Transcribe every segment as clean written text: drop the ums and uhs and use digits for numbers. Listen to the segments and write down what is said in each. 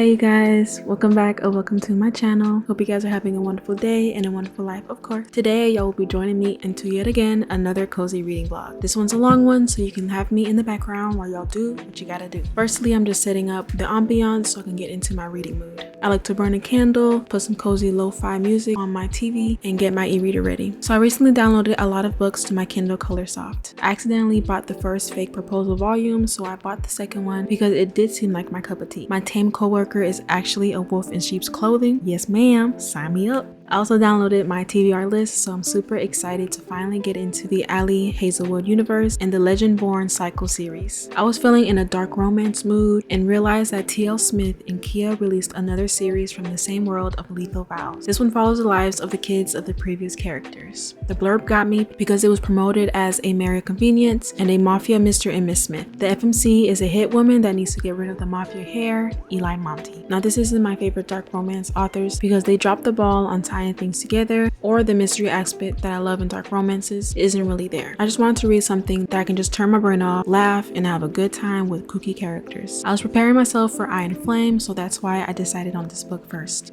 Hey guys, welcome back or welcome to my channel. Hope you guys are having a wonderful day and a wonderful life, of course. Today y'all will be joining me into yet again another cozy reading vlog. This one's a long one, so you can have me in the background while y'all do what you gotta do. Firstly, I'm just setting up the ambiance so I can get into my reading mood. I like to burn a candle, put some cozy lo-fi music on my TV, and get my e-reader ready. So I recently downloaded a lot of books to my Kindle Color Soft. I accidentally bought the first fake proposal volume, so I bought the second one because it did seem like my cup of tea. My tame coworker is actually a wolf in sheep's clothing. Yes ma'am, sign me up. I also downloaded my TBR list, so I'm super excited to finally get into the 𝓕𝓻𝓻𝓲𝓷𝓰 universe and the Legend-Born Cycle series. I was feeling in a dark romance mood and realized that T.L. Smith and 𝓻 released another series from the same world of Lethal Vows. This one follows the lives of the kids of the previous characters. The blurb got me because it was promoted as a Mary Convenience and a Mafia Mr. and Miss Smith. The FMC is a hit woman that needs to get rid of the Mafia hair, Eli Monty. Now this isn't my favorite dark romance authors because they drop the ball on tying things together, or the mystery aspect that I love in dark romances isn't really there. I just wanted to read something that I can just turn my brain off, laugh, and have a good time with kooky characters. I was preparing myself for Iron Flame, so that's why I decided on this book first.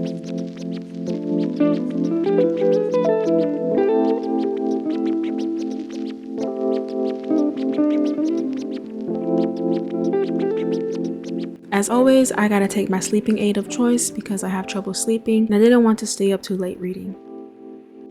As always, I gotta take my sleeping aid of choice because I have trouble sleeping and I didn't want to stay up too late reading.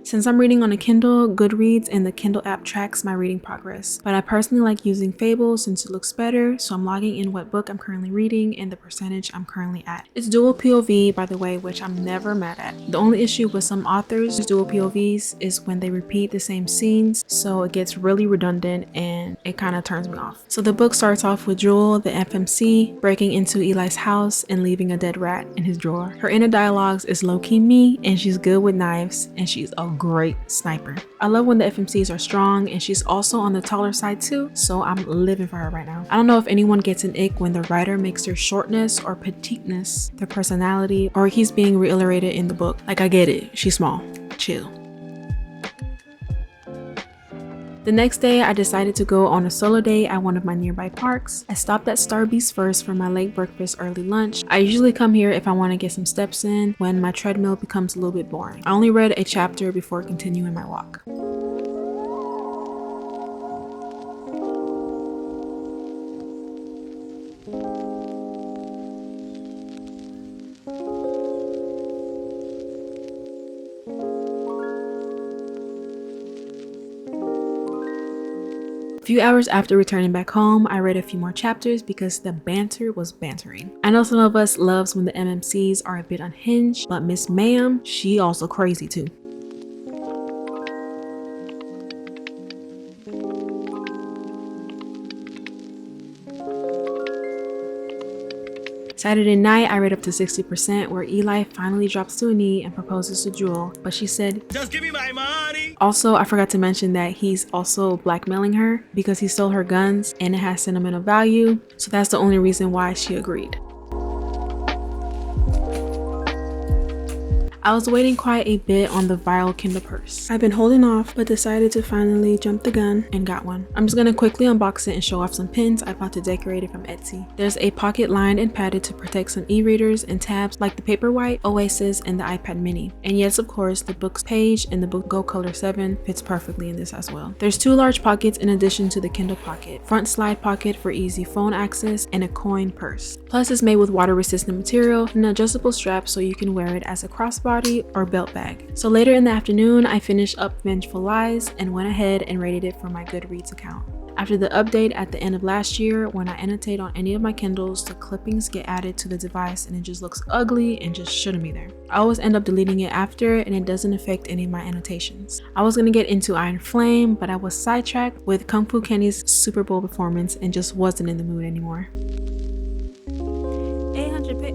Since I'm reading on a Kindle, Goodreads and the Kindle app tracks my reading progress, but I personally like using Fable since it looks better, so I'm logging in what book I'm currently reading and the percentage I'm currently at. It's dual POV, by the way, which I'm never mad at. The only issue with some authors' dual POVs is when they repeat the same scenes, so it gets really redundant and it kind of turns me off. So the book starts off with Jewel, the FMC, breaking into Eli's house and leaving a dead rat in his drawer. Her inner dialogues is low-key me, and she's good with knives, and she's a great sniper. I love when the FMCs are strong, and she's also on the taller side too, so I'm living for her right now. I don't know if anyone gets an ick when the writer makes their shortness or petiteness their personality, or he's being reiterated in the book. Like, I get it, she's small, chill. The next day, I decided to go on a solo date at one of my nearby parks. I stopped at Starbucks first for my late breakfast, early lunch. I usually come here if I want to get some steps in when my treadmill becomes a little bit boring. I only read a chapter before continuing my walk. A few hours after returning back home, I read a few more chapters because the banter was bantering. I know some of us loves when the MMCs are a bit unhinged, but Miss Ma'am, she also crazy too. Saturday night, I read up to 60% where Eli finally drops to a knee and proposes to Jewel, but she said, "Just give me my money." Also, I forgot to mention that he's also blackmailing her because he stole her guns and it has sentimental value, so that's the only reason why she agreed. I was waiting quite a bit on the viral Kindle purse. I've been holding off, but decided to finally jump the gun and got one. I'm just gonna quickly unbox it and show off some pins I bought to decorate it from Etsy. There's a pocket lined and padded to protect some e-readers and tabs like the Paperwhite, Oasis, and the iPad mini. And yes, of course, the book's page and the book Go Color 7 fits perfectly in this as well. There's two large pockets in addition to the Kindle pocket. Front slide pocket for easy phone access and a coin purse. Plus, it's made with water-resistant material and an adjustable strap so you can wear it as a crossbody or belt bag. So later in the afternoon, I finished up Vengeful Lies and went ahead and rated it for my Goodreads account. After the update at the end of last year, when I annotate on any of my Kindles, the clippings get added to the device and it just looks ugly and just shouldn't be there. I always end up deleting it after and it doesn't affect any of my annotations. I was gonna get into Iron Flame, but I was sidetracked with Kung Fu Kenny's Super Bowl performance and just wasn't in the mood anymore. 800 pay.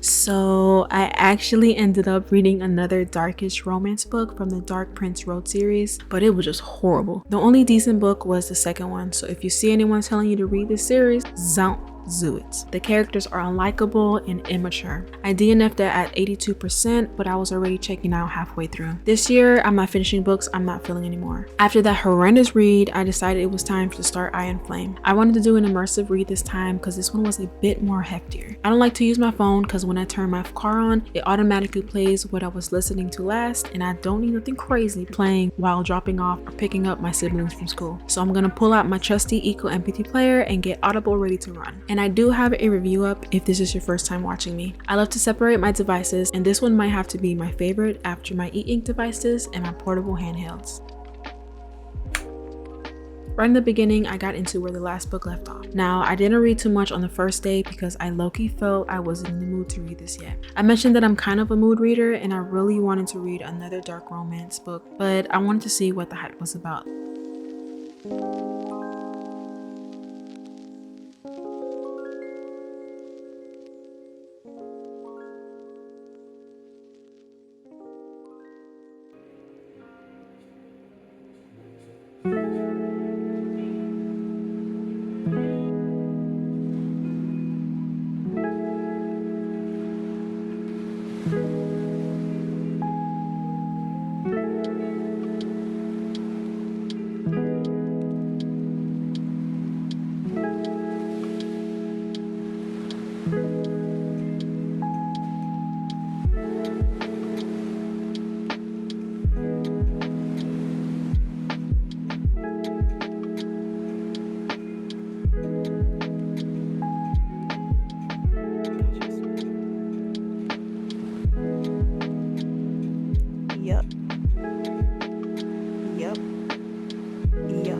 So I actually ended up reading another darkish romance book from the Dark Prince Road series, but it was just horrible. The only decent book was the second one, so if you see anyone telling you to read this series, don't. 𝓬𝓸𝓾𝓻𝓷𝓮���. The characters are unlikable and immature. I DNF'd at 82%, but I was already checking out halfway through. This year, I'm not finishing books I'm not feeling anymore. After that horrendous read, I decided it was time to start Iron Flame. I wanted to do an immersive read this time because this one was a bit more heftier. I don't like to use my phone because when I turn my car on, it automatically plays what I was listening to last, and I don't need nothing crazy playing while dropping off or picking up my siblings from school. So I'm gonna pull out my trusty Eco MP3 player and get Audible ready to run. And I do have a review up if this is your first time watching me. I love to separate my devices, and this one might have to be my favorite after my e-ink devices and my portable handhelds. Right in the beginning, I got into where the last book left off. Now, I didn't read too much on the first day because I low-key felt I wasn't in the mood to read this yet. I mentioned that I'm kind of a mood reader and I really wanted to read another dark romance book, but I wanted to see what the hype was about. Yup. Yup. Yup.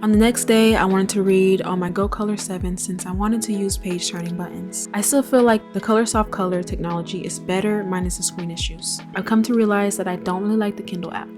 On the next day, I wanted to read on my Go Color 7 since I wanted to use page turning buttons. I still feel like the Color Soft Color technology is better minus the screen issues. I've come to realize that I don't really like the Kindle app.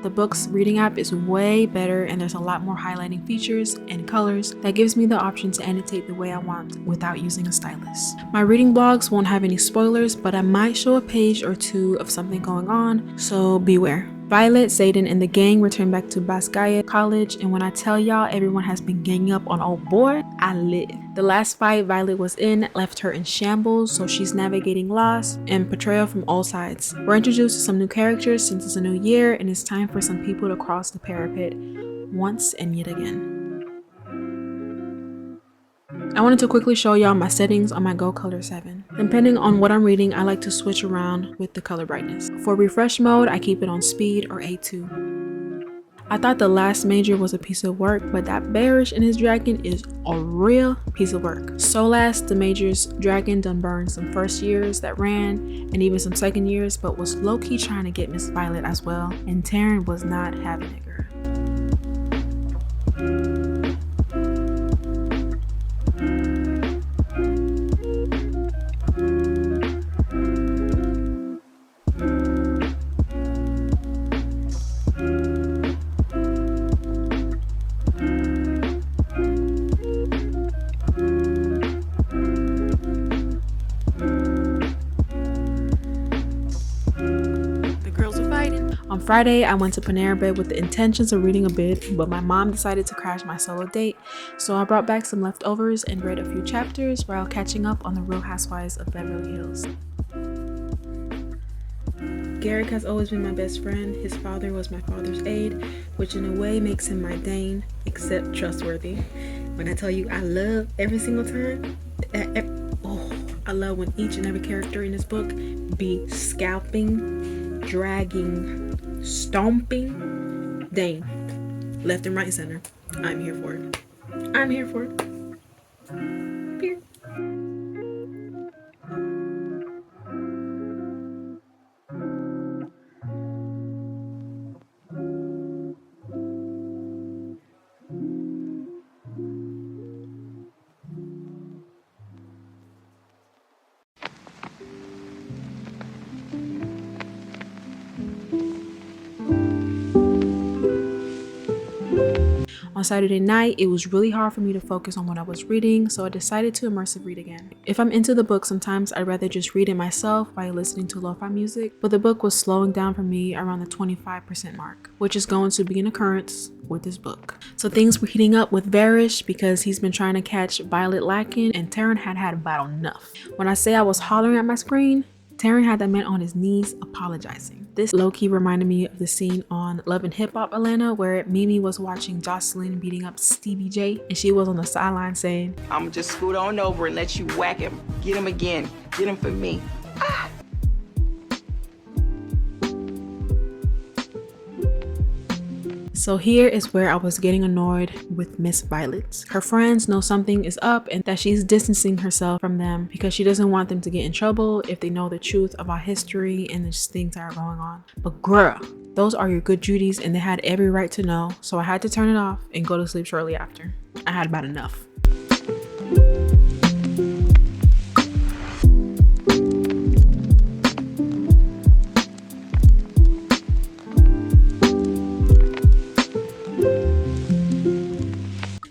The book's reading app is way better and there's a lot more highlighting features and colors that gives me the option to annotate the way I want without using a stylus. My reading blogs won't have any spoilers, but I might show a page or two of something going on, so beware. Violet, Xaden, and the gang return back to 𝓕𝓸𝓵𝓵𝓸𝓀 College, and when I tell y'all everyone has been ganging up on old boy, I live. The last fight Violet was in left her in shambles, so she's navigating loss and betrayal from all sides. We're introduced to some new characters since it's a new year, and it's time for some people to cross the parapet once and yet again. I wanted to quickly show y'all my settings on my Go Color 7. Depending on what I'm reading, I like to switch around with the color brightness. For refresh mode, I keep it on speed or A2. I thought the last major was a piece of work, but that bearish in his dragon is a real piece of work. 𝓒𝓸, the major's dragon, done burned some first years that ran and even some second years, but was low-key trying to get Miss Violet as well, and Taryn was not having it, girl. On Friday, I went to Panera Bread with the intentions of reading a bit, but my mom decided to crash my solo date, so I brought back some leftovers and read a few chapters while catching up on the Real Housewives of Beverly Hills. Garrick has always been my best friend. His father was my father's aide, which in a way makes him my Dane, except trustworthy. When I tell you I love every single time, I love when each and every character in this book be scalping, dragging, stomping Dane, left and right and center. I'm here for it. I'm here for it. Period. On Saturday night, it was really hard for me to focus on what I was reading, so I decided to immersive read again. If I'm into the book, sometimes I'd rather just read it myself while listening to lo-fi music, but the book was slowing down for me around the 25% mark, which is going to be an occurrence with this book. So things were heating up with Varys because he's been trying to catch 𝓕𝓸𝓵𝓻 and 𝓻 had about enough. When I say I was hollering at my screen, 𝓻 had that man on his knees apologizing. This low-key reminded me of the scene on Love and Hip Hop Atlanta where Mimi was watching Jocelyn beating up Stevie J and she was on the sideline saying, "I'ma just scoot on over and let you whack him. Get him again. Get him for me." So here is where I was getting annoyed with Miss Violet. Her friends know something is up and that she's distancing herself from them because she doesn't want them to get in trouble if they know the truth about history and the things that are going on. But bruh, those are your good duties and they had every right to know, so I had to turn it off and go to sleep shortly after. I had about enough.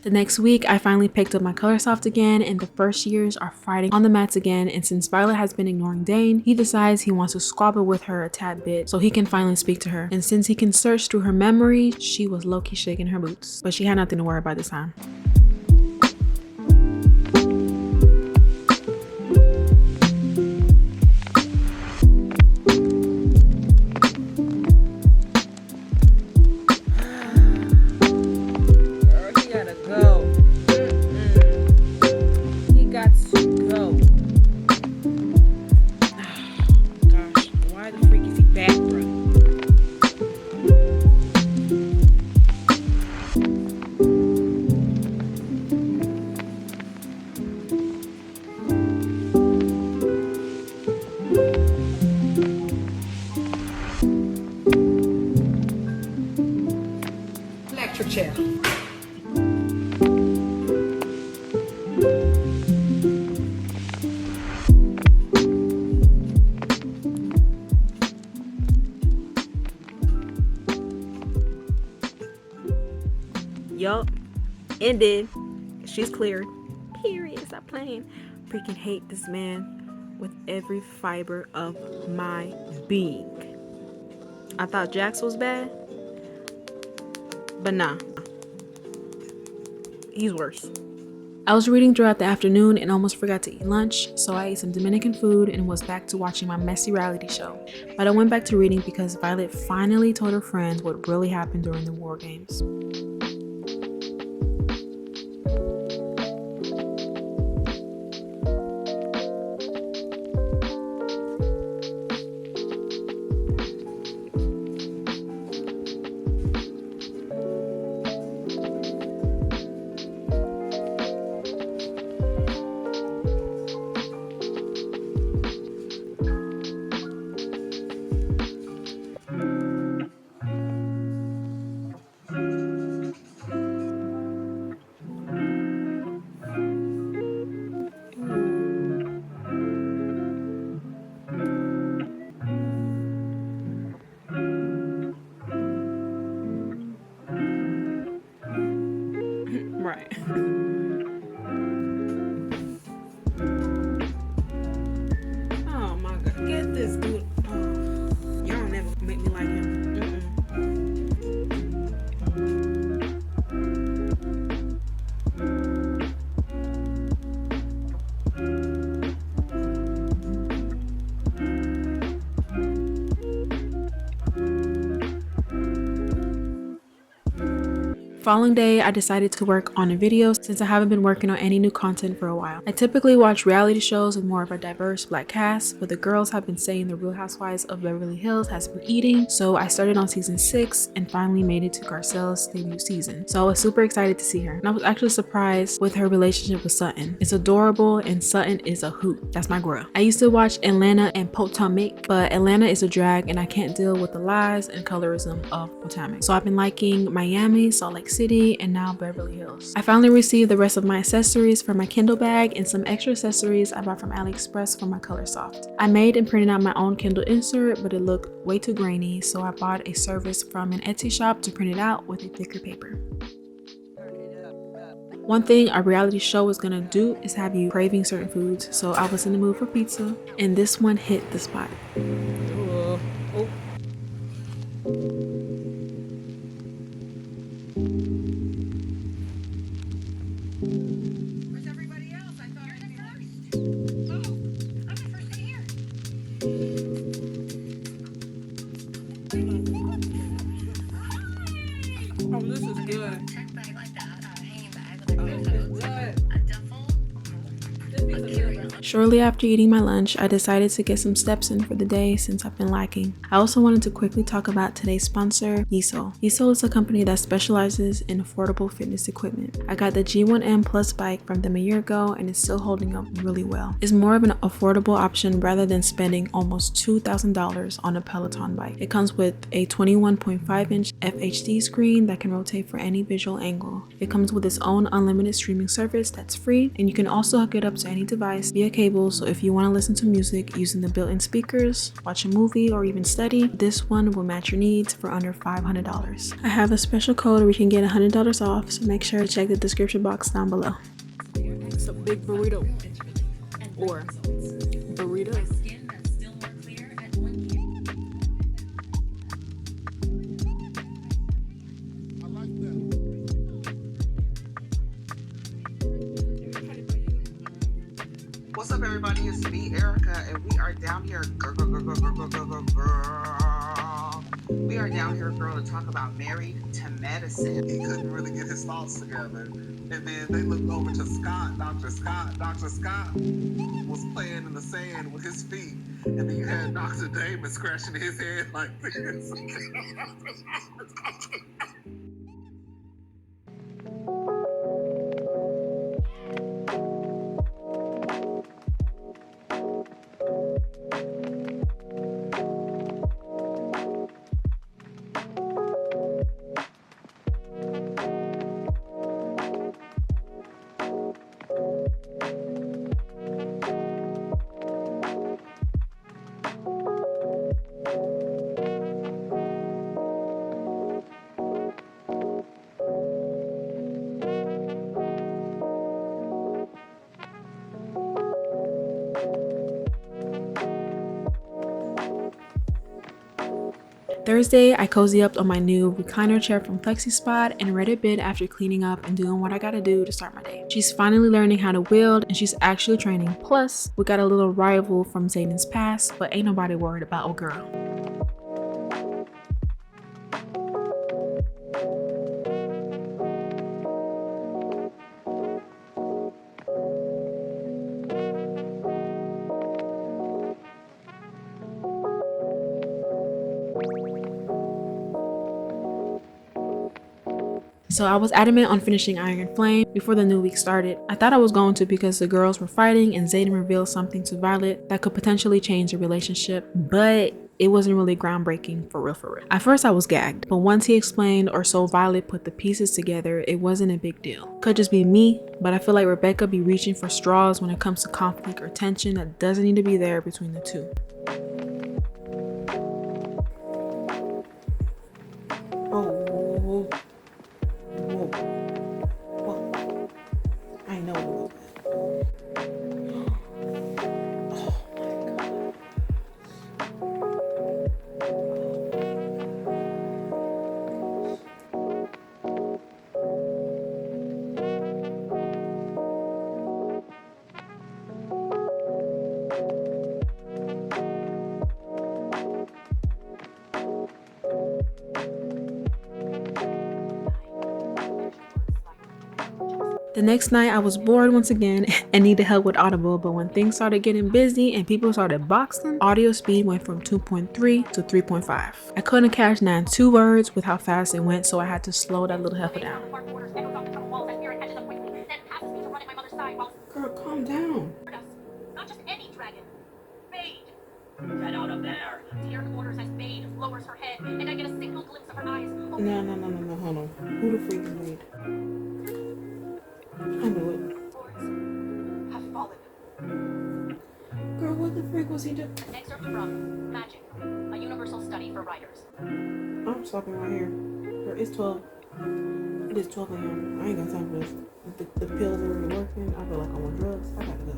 The next week, I finally picked up my Colorsoft again and the first years are fighting on the mats again, and since Violet has been ignoring Dane, he decides he wants to squabble with her a tad bit so he can finally speak to her. And since he can search through her memory, she was low-key shaking her boots. But she had nothing to worry about this time. Chair. Yup. Ended. She's cleared. Period. Stop playing. Freaking hate this man with every fiber of my being. I thought Jax was bad, but nah. He's worse. I was reading throughout the afternoon and almost forgot to eat lunch, so I ate some Dominican food and was back to watching my messy reality show. But I went back to reading because Violet finally told her friends what really happened during the war games. Right. Oh my god. Get this dude. Oh. Y'all never make me like him. Following day, I decided to work on a video since I haven't been working on any new content for a while. I typically watch reality shows with more of a diverse black cast, but the girls have been saying the Real Housewives of Beverly Hills has been eating, so I started on season 6 and finally made it to Garcelle's debut season. So I was super excited to see her, and I was actually surprised with her relationship with Sutton. It's adorable and Sutton is a hoot. That's my girl. I used to watch 𝓕𝓸𝓵𝓵𝓸𝓀 and Potomac, but Atlanta is a drag and I can't deal with the lies and colorism of Potomac. So I've been liking Miami, Salt Lake City, and now Beverly Hills. I finally received the rest of my accessories for my Kindle bag and some extra accessories I bought from AliExpress for my Colorsoft. I made and printed out my own Kindle insert, but it looked way too grainy, so I bought a service from an Etsy shop to print it out with a thicker paper. One thing a reality show is gonna do is have you craving certain foods, so I was in the mood for pizza, and this one hit the spot. Oh. Where's everybody else? I thought you're the first. Oh, I'm the first to here. Oh, this is good. Check bag like that, hanging bag with a duffel. Shortly after eating my lunch, I decided to get some steps in for the day since I've been lacking. I also wanted to quickly talk about today's sponsor, yesoul. yesoul is a company that specializes in affordable fitness equipment. I got the 𝓬1N Plus bike from them a year ago and it's still holding up really well. It's more of an affordable option rather than spending almost $2,000 on a Peloton bike. It comes with a 21.5-inch FHD screen that can rotate for any visual angle. It comes with its own unlimited streaming service that's free, and you can also hook it up to any device via cable, so if you want to listen to music using the built-in speakers, watch a movie, or even study, this one will match your needs for under $500. I have a special code where you can get $100 off, so make sure to check the description box down below. It's a big burrito. Or burrito. What's up, everybody? It's me, Erica, and we are down here. We are down here, girl, to talk about Married to Medicine. He couldn't really get his thoughts together. And then they looked over to Scott, Dr. Scott. Dr. Scott was playing in the sand with his feet. And then you had Dr. Damon scratching his head like this. Thursday, I cozy up on my new recliner chair from 𝓕𝓸𝓵𝓵𝓸𝓀 and read a bit after cleaning up and doing what I gotta do to start my day. She's finally learning how to wield and she's actually training. Plus, we got a little rival from Zayden's past, but ain't nobody worried about old girl. So I was adamant on finishing Iron Flame before the new week started. I thought I was going to because the girls were fighting and Zayden revealed something to Violet that could potentially change the relationship, but it wasn't really groundbreaking for real. At first I was gagged, but once he explained or so Violet put the pieces together, it wasn't a big deal. Could just be me, but I feel like Rebecca be reaching for straws when it comes to conflict or tension that doesn't need to be there between the two. I know. The next night I was bored once again and needed help with Audible, but when things started getting busy and people started boxing, audio speed went from 2.3 to 3.5. I couldn't catch 2 words with how fast it went, so I had to slow that little heifer down. Girl, calm down. Not just any dragon. Vade. Get out of there. Tierra orders as Vade lowers her head, and I get a single glimpse of her eyes. No, hold on. Who the freak is Vade? I knew it. Have fallen. Girl, what the freak was he doing? Excerpt from Magic, a universal study for writers. I'm stopping right here. Girl, it's 12. It is 12 a.m. I ain't got time for this. The pills are already working. I feel like I'm on drugs. I gotta go.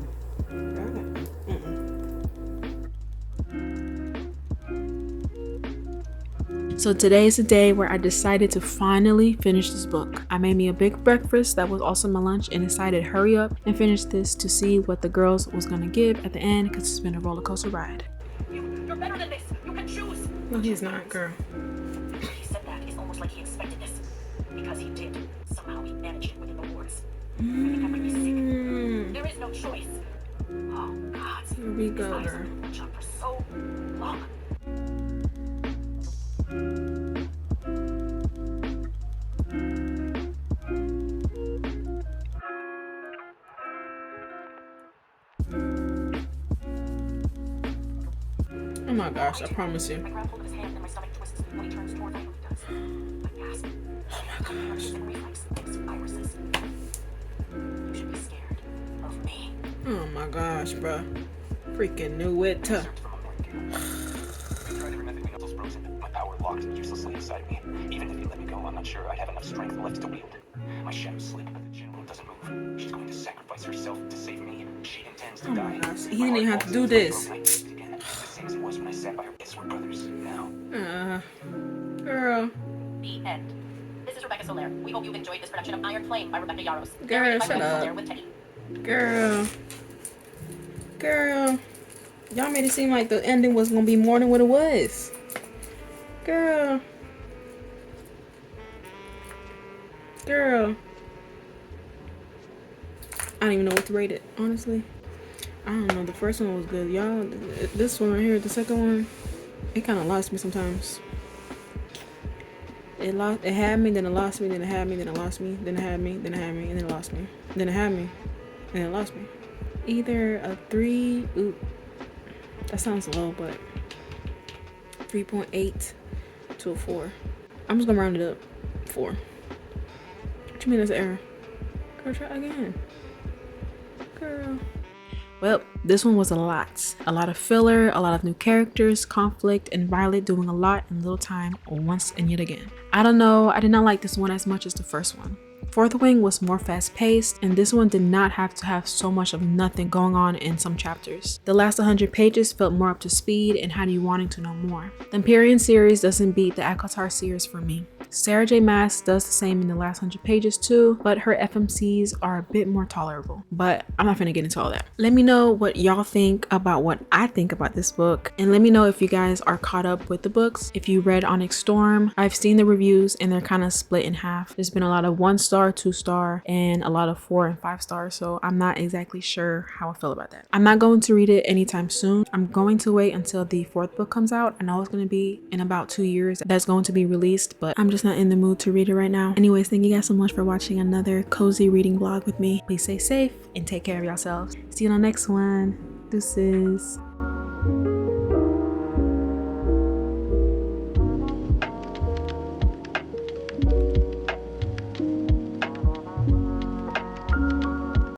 So today is the day where I decided to finally finish this book. I made me a big breakfast that was also my lunch and decided to hurry up and finish this to see what the girls was gonna give at the end because it's been a roller coaster ride. You're better than this. You can choose. No, he's not, girl. He said that is almost like he expected this. Because he did. Somehow he managed it within the wards. I think I might be sick. There is no choice. Oh, God. Here we go, His eyes girl. have been shut for so long. Oh my gosh, I promise you. I grab hold of his hand and my stomach twists when he turns towards me. He does. I gasp. Oh my gosh. Reflex thinks viruses. You should be scared of me. Oh my gosh, bruh. Freaking knew it. Search for my morning. I tried every method we know is frozen. My power locked uselessly inside me. Even if you let me go, I'm not sure I'd have enough strength left to wield. My shadows slip, but the general doesn't move. She's going to sacrifice herself to save me. She intends to Oh die. my gosh, he didn't even have to do this. The same as it was when I sat by her brothers. Now. Girl. The end. This is Rebecca Soler. We hope you've enjoyed this production of Iron Flame by Rebecca Yarros. Girl, Narrated by shut Rebecca up. Soler with Teddy. Girl. Y'all made it seem like the ending was gonna be more than what it was. Girl. I don't even know what to rate it, honestly. I don't know. The first one was good. Y'all, this one right here, the second one, it kind of lost me sometimes. It had me, then it lost me, then it had me, then it lost me, then it had me, then it had me, and then it lost me. Then it had me, and then it lost me. Either a 3, that sounds low, but 3.8 to a 4. I'm just gonna round it up. 4. What you mean that's an error? Girl, try again. Girl. Well, this one was a lot of filler, a lot of new characters, conflict, and Violet doing a lot in little time once and yet again. I don't know, I did not like this one as much as the first one. Fourth Wing was more fast-paced, and this one did not have to have so much of nothing going on in some chapters. The last 100 pages felt more up to speed and had you wanting to know more. The Empyrean series doesn't beat the 𝓕𝓸𝓾𝓻 series for me. Sarah J Maas does the same in the last 100 pages too, but her FMCs are a bit more tolerable. But I'm not gonna get into all that. Let me know what y'all think about what I think about this book, and let me know if you guys are caught up with the books. If you read Onyx Storm, I've seen the reviews and they're kind of split in half. There's been a lot of 1-star, 2-star, and a lot of 4 and 5 stars, so I'm not exactly sure how I feel about that. I'm not going to read it anytime soon. I'm going to wait until the 4th book comes out. I know it's going to be in about 2 years that's going to be released, but I'm just not in the mood to read it right now. Anyways, thank you guys so much for watching another cozy reading vlog with me. Please stay safe and take care of yourselves. See you on the next one. Deuces.